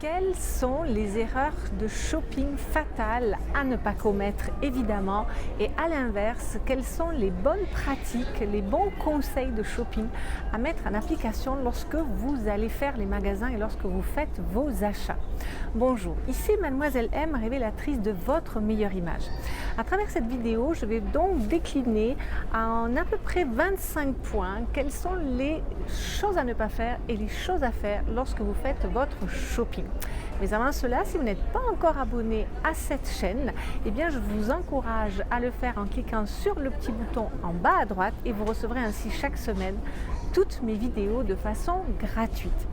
Quelles sont les erreurs de shopping fatales à ne pas commettre évidemment, et à l'inverse, quelles sont les bonnes pratiques, les bons conseils de shopping à mettre en application lorsque vous allez faire les magasins et lorsque vous faites vos achats? Bonjour, ici Mademoiselle M, révélatrice de votre meilleure image. À travers cette vidéo, je vais donc décliner en à peu près 25 points quelles sont les choses à ne pas faire et les choses à faire lorsque vous faites votre shopping. Mais avant cela, si vous n'êtes pas encore abonné à cette chaîne, eh bien je vous encourage à le faire en cliquant sur le petit bouton en bas à droite et vous recevrez ainsi chaque semaine toutes mes vidéos de façon gratuite.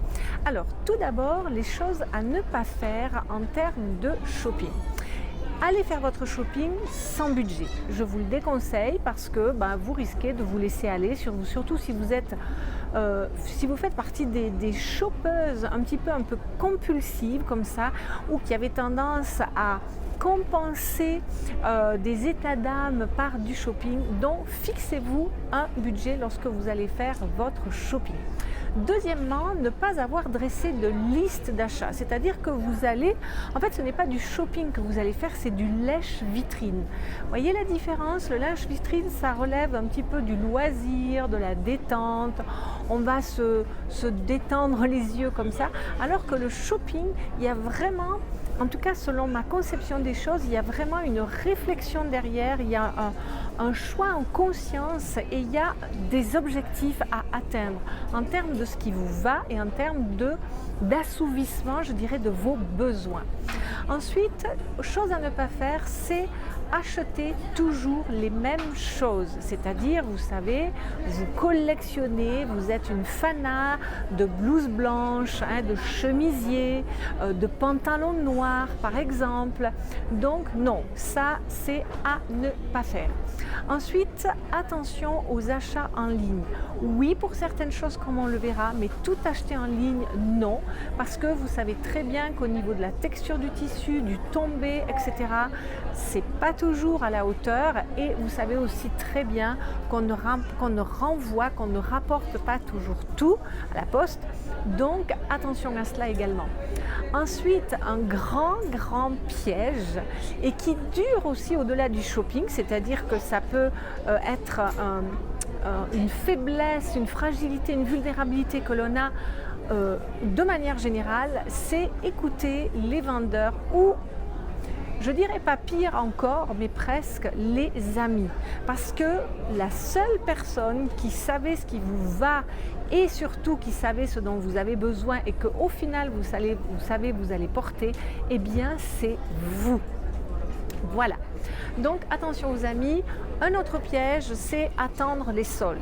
Alors, tout d'abord, les choses à ne pas faire en termes de shopping. Allez faire votre shopping sans budget. Je vous le déconseille parce que vous risquez de vous laisser aller, surtout si vous êtes, si vous faites partie des shoppeuses un peu compulsives comme ça, ou qui avaient tendance à compenser des états d'âme par du shopping. Donc fixez-vous un budget lorsque vous allez faire votre shopping. Deuxièmement, ne pas avoir dressé de liste d'achat, c'est-à-dire que vous allez, en fait ce n'est pas du shopping que vous allez faire, c'est du lèche-vitrine. Voyez la différence? Le lèche-vitrine, ça relève un petit peu du loisir, de la détente, on va se détendre les yeux comme ça, alors que le shopping, il y a vraiment, en tout cas selon ma conception des choses, il y a vraiment une réflexion derrière, il y a un choix en conscience et il y a des objectifs à atteindre en termes de ce qui vous va et en termes d'assouvissement, je dirais, de vos besoins. Ensuite, chose à ne pas faire, c'est acheter toujours les mêmes choses, c'est-à-dire, vous savez, vous collectionnez, vous êtes une fanat de blouses blanches, de chemisiers, de pantalons noirs par exemple. Donc non, ça c'est à ne pas faire. Ensuite, attention aux achats en ligne. Oui, pour certaines choses comme on le verra, mais tout acheter en ligne, non, parce que vous savez très bien qu'au niveau de la texture du tissu, du tombé, etc., c'est pas toujours à la hauteur, et vous savez aussi très bien qu'on ne renvoie, qu'on ne rapporte pas toujours tout à la poste, donc attention à cela également. Ensuite, un grand piège, et qui dure aussi au-delà du shopping, c'est-à-dire que ça peut être une faiblesse, une fragilité, une vulnérabilité que l'on a de manière générale, c'est écouter les vendeurs, ou je dirais pas pire encore, mais presque les amis. Parce que la seule personne qui savait ce qui vous va et surtout qui savait ce dont vous avez besoin et qu'au final vous savez vous allez porter, eh bien c'est vous. Voilà. Donc attention aux amis. Un autre piège, c'est attendre les soldes.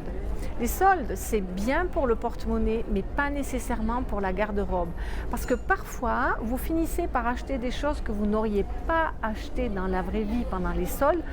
Les soldes, c'est bien pour le porte-monnaie, mais pas nécessairement pour la garde-robe. Parce que parfois, vous finissez par acheter des choses que vous n'auriez pas achetées dans la vraie vie pendant les soldes.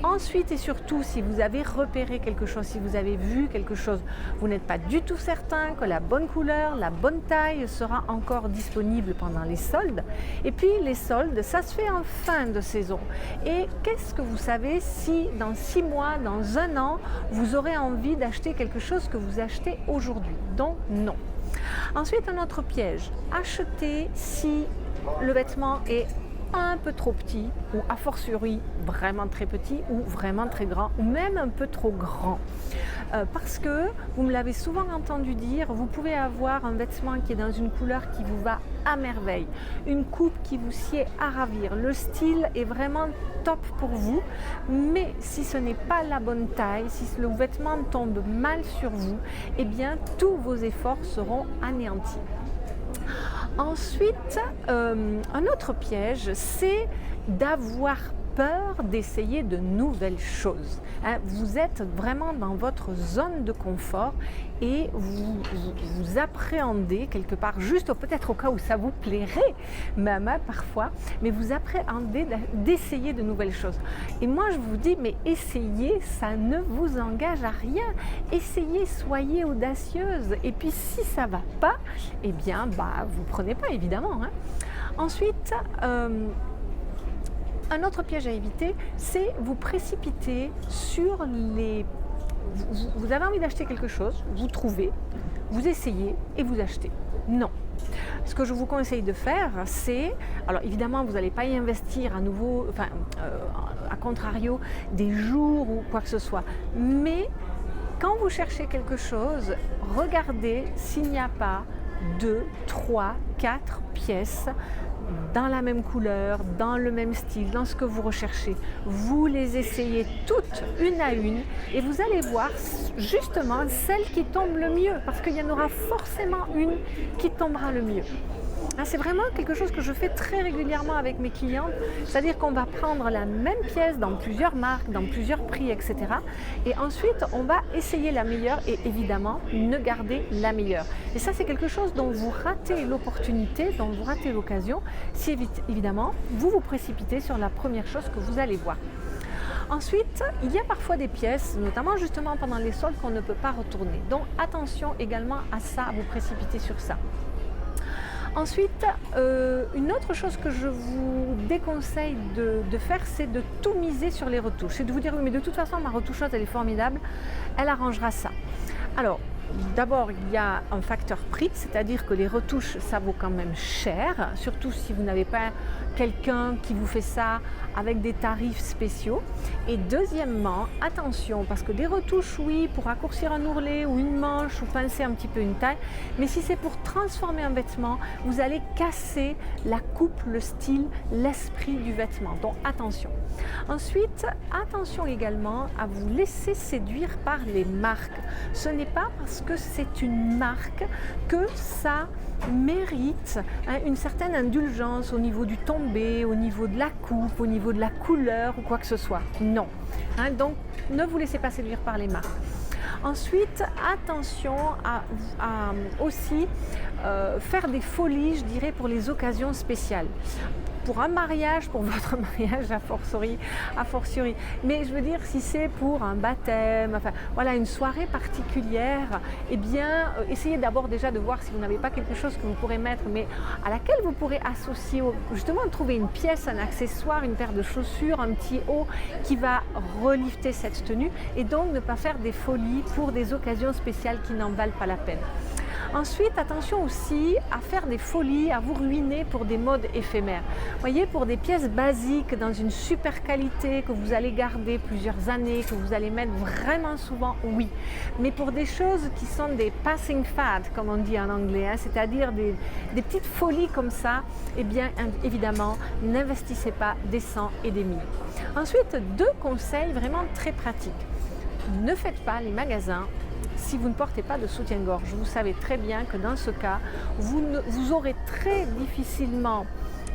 Ensuite et surtout, si vous avez repéré quelque chose, si vous avez vu quelque chose, vous n'êtes pas du tout certain que la bonne couleur, la bonne taille sera encore disponible pendant les soldes. Et puis les soldes, ça se fait en fin de saison. Et qu'est-ce que vous savez si dans 6 mois, dans 1 an, vous aurez envie d'acheter quelque chose que vous achetez aujourd'hui? Donc non. Ensuite, un autre piège, acheter si le vêtement est un peu trop petit, ou a fortiori vraiment très petit, ou vraiment très grand, ou même un peu trop grand. Parce que, vous me l'avez souvent entendu dire, vous pouvez avoir un vêtement qui est dans une couleur qui vous va à merveille, une coupe qui vous sied à ravir, le style est vraiment top pour vous, mais si ce n'est pas la bonne taille, si le vêtement tombe mal sur vous, eh bien tous vos efforts seront anéantis. Ensuite, un autre piège, c'est d'avoir peur d'essayer de nouvelles choses. Vous êtes vraiment dans votre zone de confort et vous appréhendez quelque part, juste peut-être au cas où ça vous plairait, même parfois, mais vous appréhendez d'essayer de nouvelles choses. Et moi je vous dis, mais essayez, ça ne vous engage à rien. Essayez, soyez audacieuse. Et puis si ça ne va pas, eh bien vous ne prenez pas évidemment. Ensuite, un autre piège à éviter, c'est vous précipiter sur les... Vous avez envie d'acheter quelque chose, vous trouvez, vous essayez et vous achetez. Non. Ce que je vous conseille de faire, c'est, alors évidemment vous n'allez pas y investir à nouveau, à contrario des jours ou quoi que ce soit, mais quand vous cherchez quelque chose, regardez s'il n'y a pas 2, 3, 4 pièces dans la même couleur, dans le même style, dans ce que vous recherchez. Vous les essayez toutes une à une et vous allez voir justement celle qui tombe le mieux, parce qu'il y en aura forcément une qui tombera le mieux. C'est vraiment quelque chose que je fais très régulièrement avec mes clientes, c'est-à-dire qu'on va prendre la même pièce dans plusieurs marques, dans plusieurs prix, etc. Et ensuite, on va essayer la meilleure et évidemment, ne garder la meilleure. Et ça, c'est quelque chose dont vous ratez l'opportunité, dont vous ratez l'occasion, si évidemment, vous vous précipitez sur la première chose que vous allez voir. Ensuite, il y a parfois des pièces, notamment justement pendant les soldes, qu'on ne peut pas retourner. Donc attention également à ça, à vous précipiter sur ça. Ensuite, une autre chose que je vous déconseille de faire, c'est de tout miser sur les retouches. C'est de vous dire, oui, mais de toute façon, ma retoucheuse, elle est formidable, elle arrangera ça. Alors, d'abord, il y a un facteur prix, c'est-à-dire que les retouches, ça vaut quand même cher, surtout si vous n'avez pas quelqu'un qui vous fait ça avec des tarifs spéciaux. Et deuxièmement, attention, parce que des retouches, oui, pour raccourcir un ourlet ou une manche ou pincer un petit peu une taille, mais si c'est pour transformer un vêtement, vous allez casser la coupe, le style, l'esprit du vêtement. Donc attention. Ensuite, attention également à vous laisser séduire par les marques. Ce n'est pas parce que c'est une marque que ça mérite une certaine indulgence au niveau du tombé, au niveau de la coupe, au niveau de la couleur ou quoi que ce soit. Non. Donc, ne vous laissez pas séduire par les marques. Ensuite, attention à aussi faire des folies, je dirais, pour les occasions spéciales. Pour un mariage, pour votre mariage a fortiori. Mais je veux dire, si c'est pour un baptême, enfin voilà, une soirée particulière, eh bien, essayez d'abord déjà de voir si vous n'avez pas quelque chose que vous pourrez mettre, mais à laquelle vous pourrez associer, justement, trouver une pièce, un accessoire, une paire de chaussures, un petit haut qui va relifter cette tenue, et donc ne pas faire des folies pour des occasions spéciales qui n'en valent pas la peine. Ensuite, attention aussi à faire des folies, à vous ruiner pour des modes éphémères. Vous voyez, pour des pièces basiques dans une super qualité que vous allez garder plusieurs années, que vous allez mettre vraiment souvent, oui. Mais pour des choses qui sont des passing fads, comme on dit en anglais, c'est-à-dire des petites folies comme ça, eh bien, évidemment, n'investissez pas des cents et des mille. Ensuite, 2 conseils vraiment très pratiques. Ne faites pas les magasins si vous ne portez pas de soutien-gorge. Vous savez très bien que dans ce cas, vous aurez très difficilement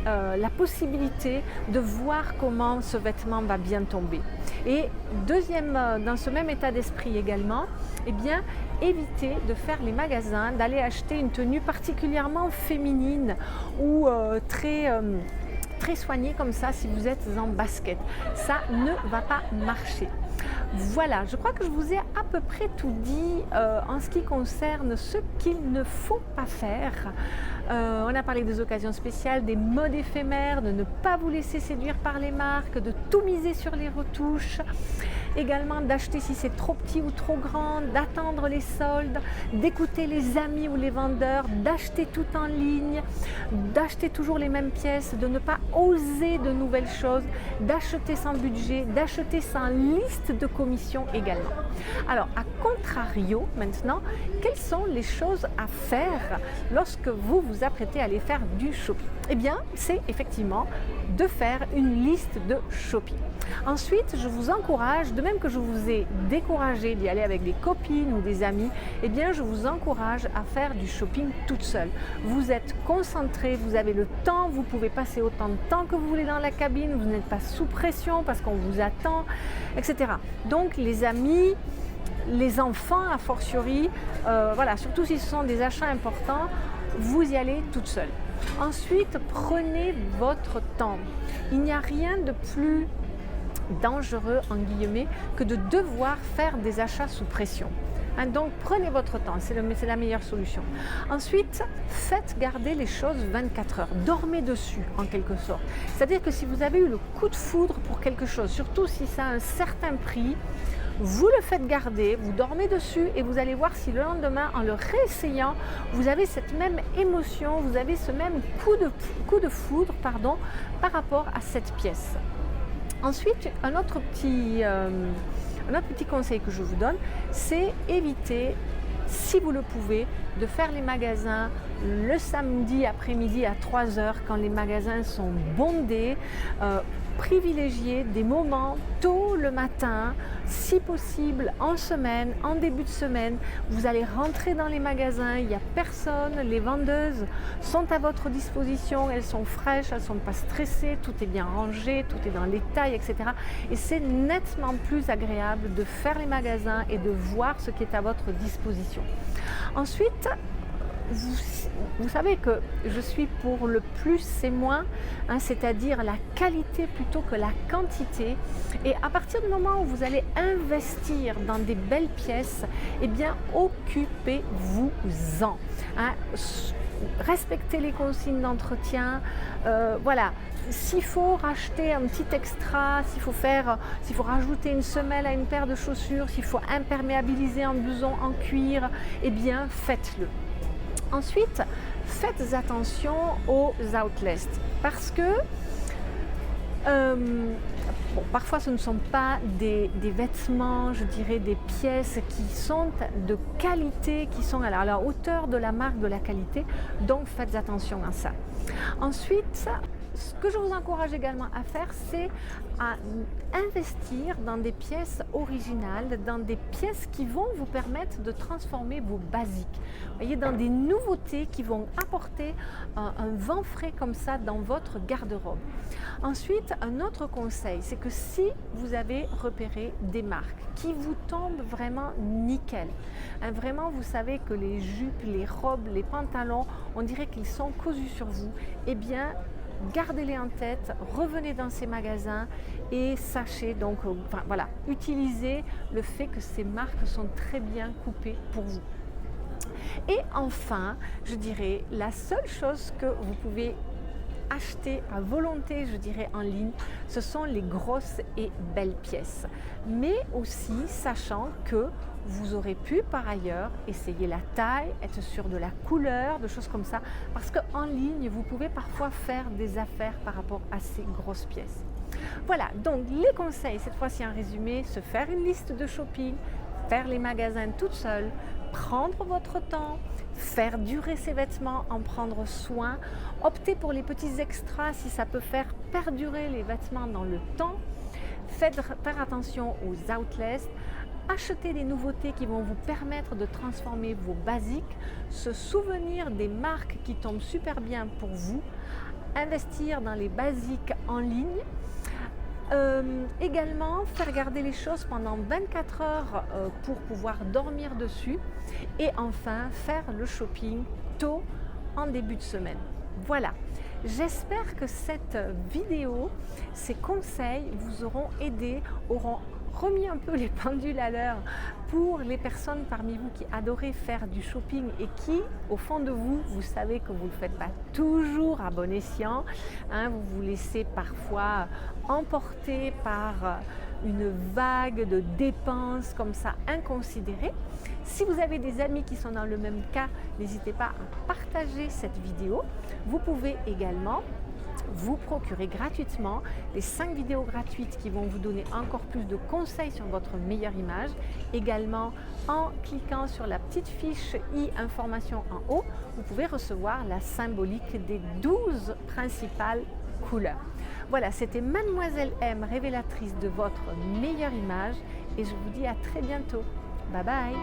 la possibilité de voir comment ce vêtement va bien tomber. Et deuxième, dans ce même état d'esprit également, eh bien, évitez de faire les magasins, d'aller acheter une tenue particulièrement féminine ou très soignée comme ça si vous êtes en basket. Ça ne va pas marcher. Voilà, je crois que je vous ai à peu près tout dit en ce qui concerne ce qu'il ne faut pas faire. On a parlé des occasions spéciales, des modes éphémères, de ne pas vous laisser séduire par les marques, de tout miser sur les retouches, également d'acheter si c'est trop petit ou trop grand, d'attendre les soldes, d'écouter les amis ou les vendeurs, d'acheter tout en ligne, d'acheter toujours les mêmes pièces, de ne pas oser de nouvelles choses, d'acheter sans budget, d'acheter sans liste de commission également. Alors, à contrario, maintenant, quelles sont les choses à faire lorsque vous vous apprêtez à aller faire du shopping? Eh bien, c'est effectivement de faire une liste de shopping. Ensuite, je vous encourage, de même que je vous ai découragé d'y aller avec des copines ou des amis, eh bien, je vous encourage à faire du shopping toute seule. Vous êtes concentré, vous avez le temps, vous pouvez passer autant de temps que vous voulez dans la cabine, vous n'êtes pas sous pression parce qu'on vous attend, etc. Donc, les amis, les enfants, a fortiori, voilà, surtout si ce sont des achats importants, vous y allez toute seule. Ensuite, prenez votre temps. Il n'y a rien de plus dangereux, en guillemets, que de devoir faire des achats sous pression. Donc, prenez votre temps, c'est la meilleure solution. Ensuite, faites garder les choses 24 heures. Dormez dessus, en quelque sorte. C'est-à-dire que si vous avez eu le coup de foudre pour quelque chose, surtout si ça a un certain prix, vous le faites garder, vous dormez dessus et vous allez voir si le lendemain, en le réessayant, vous avez cette même émotion, vous avez ce même coup de foudre par rapport à cette pièce. Ensuite, un autre petit conseil que je vous donne, c'est éviter, si vous le pouvez, de faire les magasins le samedi après-midi à 3 heures quand les magasins sont bondés. Privilégier des moments tôt le matin, si possible en semaine, en début de semaine. Vous allez rentrer dans les magasins, il n'y a personne, les vendeuses sont à votre disposition, elles sont fraîches, elles ne sont pas stressées, tout est bien rangé, tout est dans les tailles, etc. Et c'est nettement plus agréable de faire les magasins et de voir ce qui est à votre disposition. Ensuite, vous savez que je suis pour le plus et moins, c'est-à-dire la qualité plutôt que la quantité. Et à partir du moment où vous allez investir dans des belles pièces, eh bien occupez-vous-en. Respectez les consignes d'entretien. Voilà. S'il faut racheter un petit extra, s'il faut rajouter une semelle à une paire de chaussures, s'il faut imperméabiliser un blouson en cuir, eh bien faites-le. Ensuite, faites attention aux outlets parce que parfois ce ne sont pas des vêtements, je dirais des pièces qui sont de qualité, qui sont à la hauteur de la marque de la qualité, donc faites attention à ça. Ensuite, ce que je vous encourage également à faire, c'est à investir dans des pièces originales, dans des pièces qui vont vous permettre de transformer vos basiques. Vous voyez, dans des nouveautés qui vont apporter un vent frais comme ça dans votre garde-robe. Ensuite, un autre conseil, c'est que si vous avez repéré des marques qui vous tombent vraiment nickel, vraiment vous savez que les jupes, les robes, les pantalons, on dirait qu'ils sont cousus sur vous, eh bien gardez-les en tête, revenez dans ces magasins et sachez donc, utilisez le fait que ces marques sont très bien coupées pour vous. Et enfin, je dirais, la seule chose que vous pouvez acheter à volonté, je dirais, en ligne, ce sont les grosses et belles pièces. Mais aussi, sachant que vous aurez pu par ailleurs essayer la taille, être sûr de la couleur, de choses comme ça, parce qu'en ligne, vous pouvez parfois faire des affaires par rapport à ces grosses pièces. Voilà, donc les conseils, cette fois-ci en résumé, se faire une liste de shopping, faire les magasins toute seule, prendre votre temps, faire durer ses vêtements, en prendre soin, opter pour les petits extras si ça peut faire perdurer les vêtements dans le temps, faire attention aux outlets, acheter des nouveautés qui vont vous permettre de transformer vos basiques, se souvenir des marques qui tombent super bien pour vous, investir dans les basiques en ligne, également faire garder les choses pendant 24 heures pour pouvoir dormir dessus et enfin faire le shopping tôt en début de semaine. Voilà, j'espère que cette vidéo, ces conseils vous auront aidé, auront remis un peu les pendules à l'heure pour les personnes parmi vous qui adoraient faire du shopping et qui, au fond de vous, vous savez que vous ne le faites pas toujours à bon escient. Vous vous laissez parfois emporter par une vague de dépenses comme ça inconsidérées. Si vous avez des amis qui sont dans le même cas, n'hésitez pas à partager cette vidéo. Vous pouvez également vous procurer gratuitement les 5 vidéos gratuites qui vont vous donner encore plus de conseils sur votre meilleure image. Également, en cliquant sur la petite fiche e-information en haut, vous pouvez recevoir la symbolique des 12 principales couleurs. Voilà, c'était Mademoiselle M, révélatrice de votre meilleure image et je vous dis à très bientôt. Bye bye!